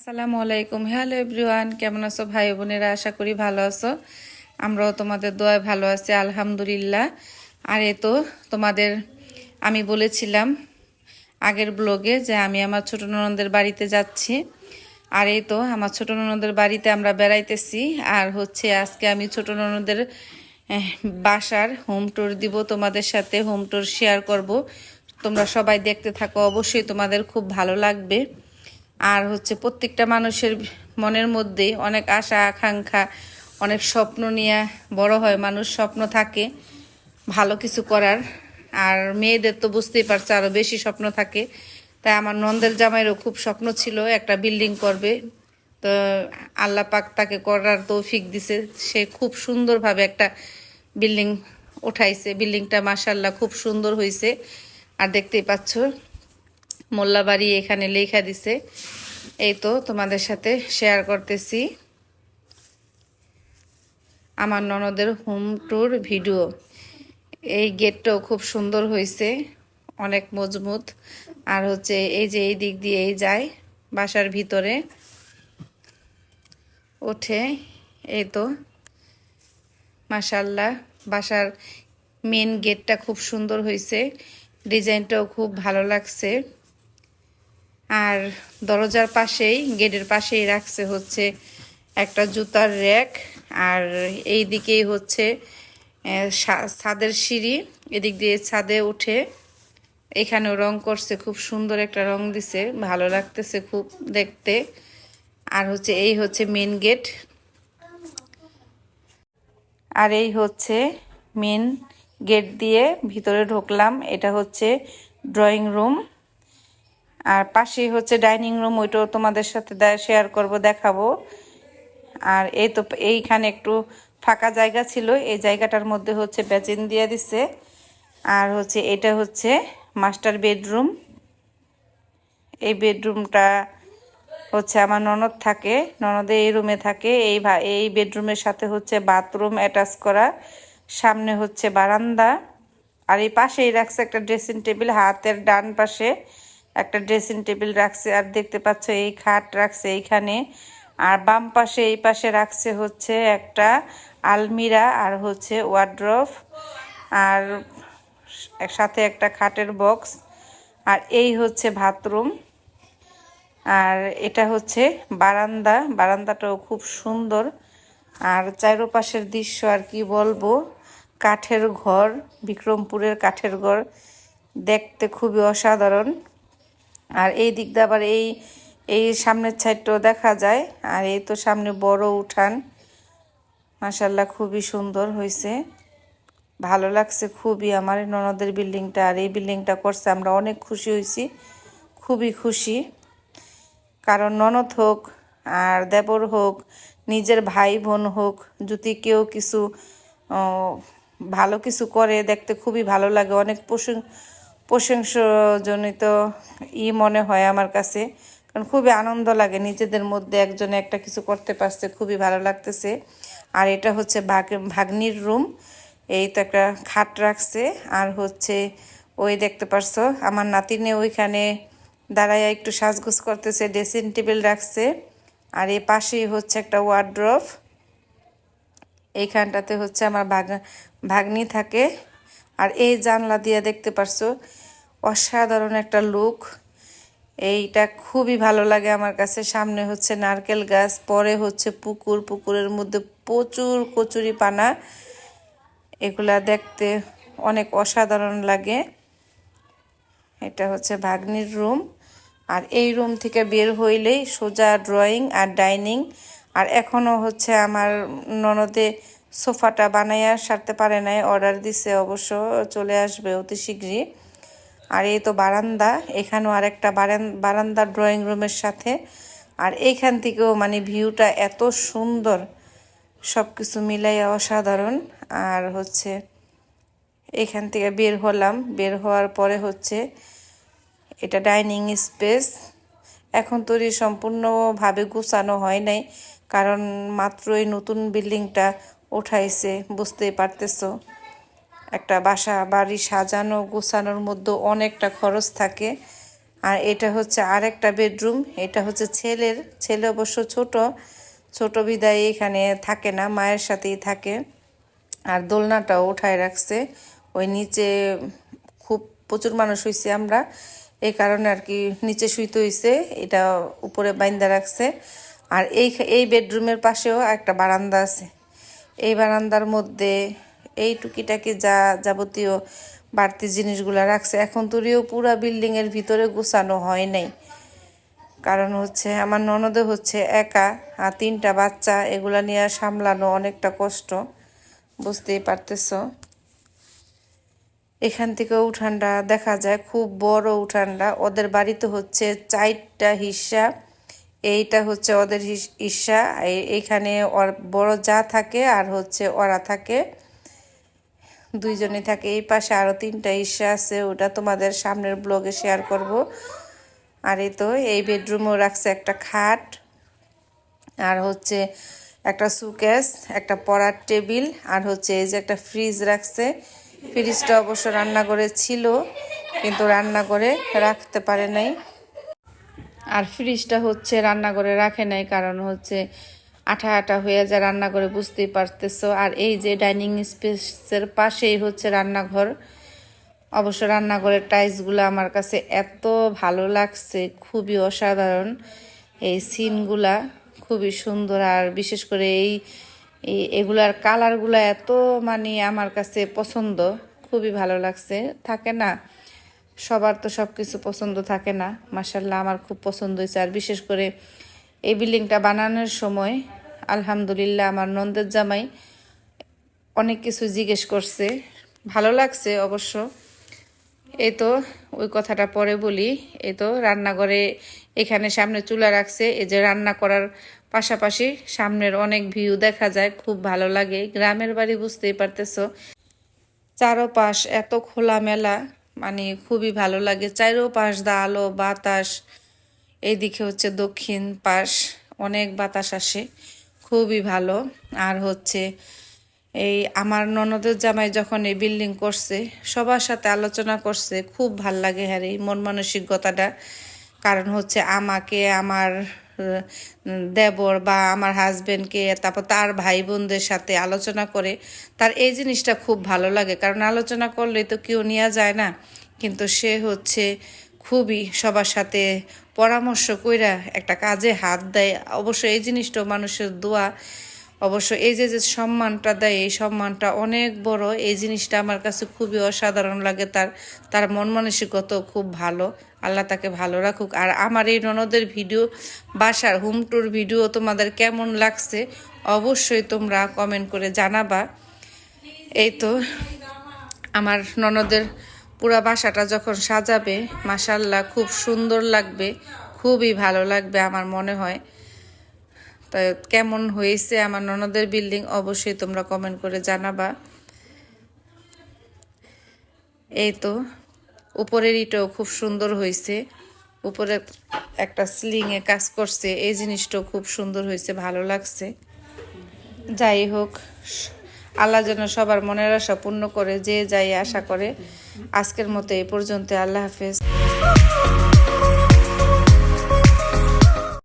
আসসালামু আলাইকুম। Hello everyone, কেমন আছো ভাই বোনেরা? আশা করি ভালো আছো। আমরাও তোমাদের দোয়ায় ভালো আছি আলহামদুলিল্লাহ। আর এ তো তোমাদের আমি বলেছিলাম আগের ব্লগে যে আমি আমার ছোট ননদের বাড়িতে যাচ্ছি। আর এই তো আমার ছোট ননদের বাড়িতে আমরা বেড়াইতেছি। আর হচ্ছে আজকে আমি ছোট ননদের আহ, বাসার হোম ট্যুর দিব, তোমাদের সাথে হোম ট্যুর শেয়ার করব। তোমরা সবাই দেখতে থাকো, অবশ্যই তোমাদের খুব ভালো লাগবে। আর হচ্ছে প্রত্যেকটা মানুষের মনের মধ্যে অনেক আশা আকাঙ্ক্ষা, অনেক স্বপ্ন নিয়ে বড় হয় মানুষ, স্বপ্ন থাকে ভালো কিছু করার। আর মেয়েদের তো বুঝতেই পারছে আরও বেশি স্বপ্ন থাকে। তাই আমার নন্দের জামাইয়েরও খুব স্বপ্ন ছিল একটা বিল্ডিং করবে। তো আল্লাহ পাক তাকে করার তৌফিক দিছে, সে খুব সুন্দরভাবে একটা বিল্ডিং উঠাইছে। বিল্ডিংটা মাশাআল্লাহ খুব সুন্দর হয়েছে। আর দেখতেই পাচ্ছ মোল্লাবাড়ি এখানে লেখা দিছে। এই তো তোমাদের সাথে শেয়ার করতেছি আমার ননদের হোম ট্যুর ভিডিও। এই গেটটাও খুব সুন্দর হয়েছে, অনেক মজবুত। আর হচ্ছে এই যে এই দিক দিয়েই যায় বাসার ভিতরে ওঠে। এই তো মাশাল্লাহ বাসার মেন গেটটা খুব সুন্দর হয়েছে, ডিজাইনটাও খুব ভালো লাগছে। আর দরজার পাশেই গেটের পাশেই রাখছে হচ্ছে একটা জুতার র্যাক। আর এই দিকেই হচ্ছে ছাদের সিঁড়ি, এদিক দিয়ে ছাদে উঠে এখানেও রং করছে, খুব সুন্দর একটা রং দিছে, ভালো লাগতেছে খুব দেখতে। আর হচ্ছে এই হচ্ছে মেন গেট। আর এই হচ্ছে মেন গেট দিয়ে ভিতরে ঢুকলাম, এটা হচ্ছে ড্রয়িং রুম। আর পাশেই হচ্ছে ডাইনিং রুম, ওইটাও তোমাদের সাথে শেয়ার করব, দেখাবো। আর এই তো এইখানে একটু ফাঁকা জায়গা ছিল, এই জায়গাটার মধ্যে হচ্ছে বেচিন দিয়ে দিছে। আর হচ্ছে এটা হচ্ছে মাস্টার বেডরুম। এই বেডরুমটা হচ্ছে আমার ননদ থাকে, ননদে এই রুমে থাকে। এই বেডরুমের সাথে হচ্ছে বাথরুম অ্যাটাচ করা, সামনে হচ্ছে বারান্দা। আর এই পাশেই রাখছে একটা ড্রেসিং টেবিল, হাতের ডান পাশে একটা ড্রেসিং টেবিল রাখছে। আর দেখতে পাচ্ছ এই খাট রাখছে এইখানে। আর বাম পাশে এই পাশে রাখছে হচ্ছে একটা আলমিরা আর হচ্ছে ওয়ার্ড্রোব, আর সাথে একটা খাটের বক্স। আর এই হচ্ছে বাথরুম। আর এটা হচ্ছে বারান্দা, বারান্দাটাও খুব সুন্দর। আর চারপাশের দৃশ্য আর কি বলবো, কাঠের ঘর, বিক্রমপুরের কাঠের ঘর, দেখতে খুবই অসাধারণ। আর এই দিক দিয়ে আবার এই এই সামনের সাইডটাও দেখা যায়। আর এই তো সামনে বড় উঠান, মাশাল্লাহ খুবই সুন্দর হয়েছে, ভালো লাগছে খুবই আমার ননদের বিল্ডিংটা। আর এই বিল্ডিংটা করছে আমরা অনেক খুশি হয়েছি, খুবই খুশি। কারণ ননদ হোক আর দেবর হোক, নিজের ভাই বোন হোক, যদি কেউ কিছু ভালো কিছু করে দেখতে খুবই ভালো লাগে, অনেক প্রশংসজনিত মনে হয় আমার কাছে। কারণ খুবই আনন্দ লাগে নিজেদের মধ্যে একজনে একটা কিছু করতে পারছে, খুবই ভালো লাগতেছে। আর এটা হচ্ছে ভাগ্নির রুম, এই তো একটা খাট রাখছে। আর হচ্ছে ওই দেখতে পারছো আমার নাতিনে ওইখানে দাঁড়ায় একটু সাজগোজ করতেছে, ড্রেসিং টেবিল রাখছে। আর এই পাশেই হচ্ছে একটা ওয়ার্ড্রোব, এইখানটাতে হচ্ছে আমার ভাগ্নি থাকে। আর এই জানলা দিয়ে দেখতে পারছো অসাধারণ একটা লুক, এইটা খুবই ভালো লাগে আমার কাছে। সামনে হচ্ছে নারকেল গাছ, পরে হচ্ছে পুকুর, পুকুরের মধ্যে প্রচুর কচুরি পানা, এগুলা দেখতে অনেক অসাধারণ লাগে। এটা হচ্ছে ভাগ্নির রুম। আর এই রুম থেকে বের হইলেই সোজা ড্রয়িং আর ডাইনিং। আর এখনও হচ্ছে আমার ননদে সোফাটা বানাইয়া সারতে পারে নাই, অর্ডার দিছে, অবশ্য চলে আসবে অতি শীঘ্রই। আর এই তো বারান্দা, এখানেও আরেকটা বারান্দা ড্রয়িং রুমের সাথে। আর এইখান থেকেও মানে ভিউটা এত সুন্দর, সব কিছু মিলাইয়া অসাধারণ। আর হচ্ছে এখান থেকে বের হলাম, বের হওয়ার পরে হচ্ছে এটা ডাইনিং স্পেস। এখন তৈরি সম্পূর্ণভাবে গুছানো হয় নাই, কারণ মাত্রই নতুন বিল্ডিংটা উঠাইছে, বুঝতেই পারতেছো। একটা বাসা বাড়ি সাজানো গোছানোর মধ্যে অনেকটা খরচ থাকে। আর এটা হচ্ছে আরেকটা বেডরুম, এটা হচ্ছে ছেলে অবশ্য ছোট বিদায় এখানে থাকে না, মায়ের সাথেই থাকে। আর দোলনাটাও উঠায় রাখছে, ওই নিচে খুব প্রচুর মানুষ হয়েছে আমরা, এই কারণে আর কি নিচে শুইতে হয়েছে, এটা উপরে বাইন্দা রাখছে। আর এই বেডরুমের পাশেও একটা বারান্দা আছে, এই বারান্দার মধ্যে এই টুকিটাকি যাবতীয় বাড়তি জিনিসগুলো রাখছে। এখন তোরিও পুরা বিল্ডিংয়ের ভিতরে গোছানো হয় নাই, কারণ হচ্ছে আমার ননদে হচ্ছে একা, আর 3টা বাচ্চা, এগুলা নিয়ে সামলানো অনেকটা কষ্ট, বুঝতেই পারতেছ। এখান থেকে উঠানটা দেখা যায়, খুব বড় উঠানটা। ওদের বাড়িতে হচ্ছে 4টা হিস্সা, এইটা হচ্ছে ওদের হিস্সা। এইখানে ওর বড় যা থাকে আর হচ্ছে ওরা থাকে, দুইজনই থাকে। এই পাশে আরও 3টা হিস্সা আছে, ওটা তোমাদের সামনের ব্লগে শেয়ার করব। আর এই তো এই বেডরুমেও রাখছে একটা খাট, আর হচ্ছে একটা সুকেস, একটা পড়ার টেবিল, আর হচ্ছে এই যে একটা ফ্রিজ রাখছে। ফ্রিজটা অবশ্য রান্নাঘরে ছিল, কিন্তু রান্নাঘরে রাখতে পারে নাই। আর ফ্রিজটা হচ্ছে রান্নাঘরে রাখে নাই, কারণ হচ্ছে আঠা হয়ে যায় রান্নাঘরে, বুঝতেই পারতেছো। আর এই যে ডাইনিং স্পেসের পাশেই হচ্ছে রান্নাঘর। অবশ্য রান্নাঘরের টাইলসগুলো আমার কাছে এত ভালো লাগছে, খুবই অসাধারণ। এই সিনগুলা খুবই সুন্দর, আর বিশেষ করে এগুলার কালারগুলো এত মানে আমার কাছে পছন্দ, খুবই ভালো লাগছে। থাকে না সবার তো সব কিছু পছন্দ থাকে না, মাশাআল্লাহ আমার খুব পছন্দ হয়েছে। আর বিশেষ করে এই বিল্ডিংটা বানানোর সময় আলহামদুলিল্লাহ আমার ননদের জামাই অনেক কিছু জিজ্ঞেস করছে, ভালো লাগছে অবশ্য। এই তো ওই কথাটা পরে বলি। এই তো রান্নাঘরে এখানে সামনে চুলা রাখছে, এই যে রান্না করার পাশাপাশি সামনের অনেক ভিউ দেখা যায়, খুব ভালো লাগে। গ্রামের বাড়ি, বুঝতেই পারতেছো, চারোপাশ এত খোলামেলা, মানে খুবই ভালো লাগে। চারোপাশ দা আলো বাতাস, এইদিকে হচ্ছে দক্ষিণ পাশ, অনেক বাতাস আসে, খুবই ভালো। আর হচ্ছে এই আমার ননদের জামাই যখন এই বিল্ডিং করছে, সবার সাথে আলোচনা করছে, খুব ভাল লাগে। হ্যাঁ, এই মন মানসিকতাটা, কারণ হচ্ছে আমাকে, আমার দেবর বা আমার হাজবেন্ডকে, তারপর তার ভাই বোনদের সাথে আলোচনা করে, তার এই জিনিসটা খুব ভালো লাগে। কারণ আলোচনা করলে তো কেউ নেওয়া যায় না, কিন্তু সে হচ্ছে খুবই সবার সাথে পরামর্শ কইরা একটা কাজে হাত দেয়। অবশ্য এই জিনিসটাও মানুষের দোয়া। অবশ্য এই যে সম্মানটা দেয়, এই সম্মানটা অনেক বড়। এই জিনিসটা আমার কাছে খুবই অসাধারণ লাগে। তার মন মানসিকতাও খুব ভালো, আল্লাহ তাকে ভালো রাখুক। আর আমার এই ননদের ভিডিও, বাসার হোম ট্যুর ভিডিও তোমাদের কেমন লাগছে অবশ্যই তোমরা কমেন্ট করে জানাবা। এই তো আমার ননদের পুরা বাসাটা যখন সাজাবে, মাশাআল্লাহ খুব সুন্দর লাগবে, খুবই ভালো লাগবে আমার মনে হয়। তো কেমন হয়েছে আমার ননদের বিল্ডিং অবশ্যই তোমরা কমেন্ট করে জানাবা। এই তো উপরের ইটাও খুব সুন্দর হয়েছে, উপরে একটা সিলিংয়ে কাজ করছে, এই জিনিসটাও খুব সুন্দর হয়েছে, ভালো লাগছে। যাই হোক, আল্লাহ যেন সবার মনের আশা পূর্ণ করে, যে যাই আশা করে। আজকের মতো এই পর্যন্ত, আল্লাহ হাফেজ।